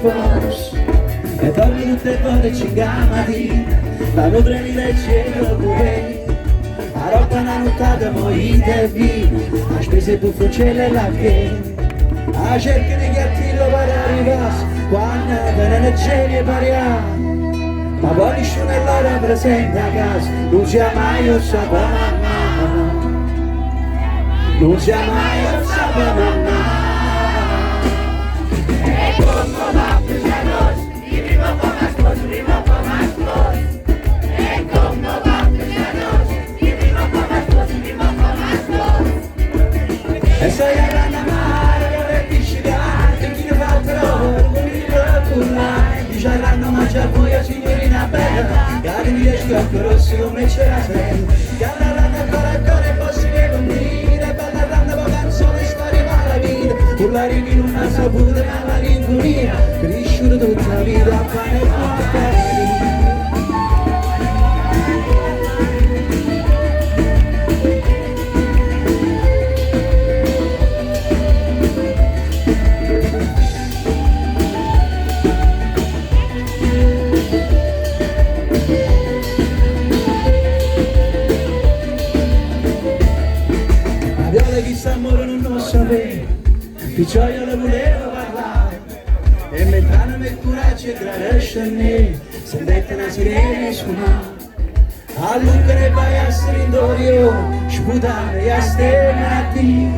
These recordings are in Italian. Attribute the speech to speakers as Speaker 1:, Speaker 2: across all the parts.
Speaker 1: spos e dormi tutte ore cingamati la nutre mi legge lo cuvei a roba una nottata moite vino a spese buffoncelle e la che a cerca di chiartillo per arrivare quando te ne geni pariamo ma poi nessuno è l'ora presente a casa non sia mai io sapevo mamma non sia mai io sapevo mamma
Speaker 2: e come va Cristianos y vivo con más cosas vivo con más cosas e come va Cristianos y vivo con más cosas vivo con más cosas
Speaker 1: e sei a grande mare che dici che chi ne fa troppo con il cullai dice a grande mangia poi a signorina bella che mi riesco a corrossi come c'era sempre che alla rana ancora posso che convide bella grande po' canzone storia ma la vita urlare di non ha saputo ma la rinconia cresciuto tutta la vita a pane e portare chissà amore non lo sapevo, perciò io le volevo parlare e mentre mi coraggio e cresce a me, sentite una sirena suonare a lungo ne vai a strindorio, sputare a stenati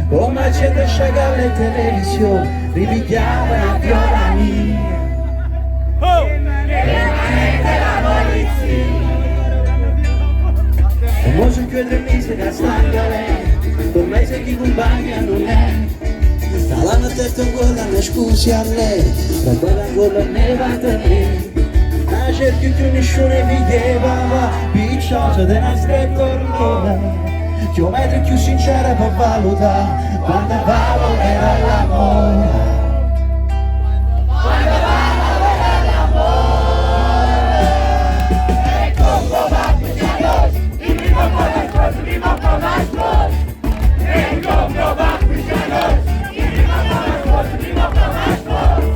Speaker 1: come la gente sciagava le televisioni, ripigliava la viola mia e mo sono più 3 mesi che stanca lei con me se chi compagna non è l'hanno detto quella ne scusi a lei per quella ancora ne va da me ma cerchi più nessuno mi chiedeva picciosa te ne stretto allora chilometri più sincera per valutare quando valutare l'amore
Speaker 2: quando valutare l'amore e come va Cristianos y vivo con más cosas vivo con más cosas e come va Cristianos y vivo con más cosas vivo con más cosas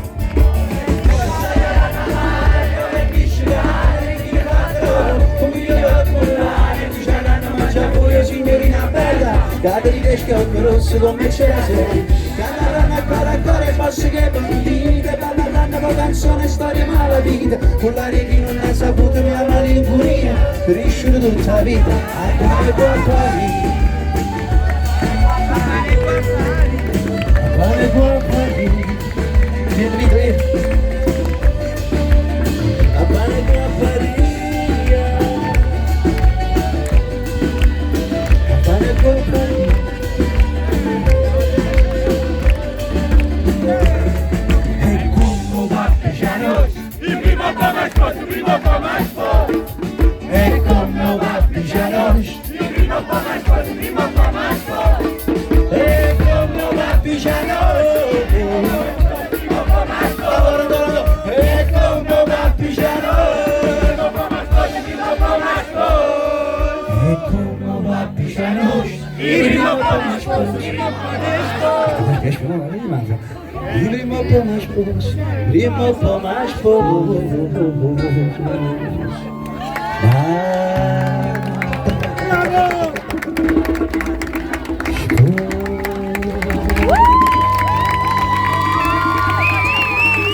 Speaker 1: signorina bella, che ti riesco a rosso come c'era sei, che ancora e posso che bandite, balla con canzone storia malavita, con la che non ha saputo mia malinconia, cresciuto tutta la vita, a quale portare. Quale può fare? Dimmi te. A quale può fare? A quale può fare?
Speaker 2: e come va Cristianos y vivo con más cosas vivo con más cosas
Speaker 1: E come va Cristianos?
Speaker 2: y vivo con más cosas vivo con más cosas
Speaker 1: E come va Cristianos?
Speaker 2: vivo con más cosas
Speaker 1: E come va Cristianos?
Speaker 2: vivo con más cosas vivo con más cosas
Speaker 1: E come va Cristianos?
Speaker 2: y vivo con más cosas vivo con más cosas
Speaker 1: Prima un po' mais pos, prima un po' mais pos.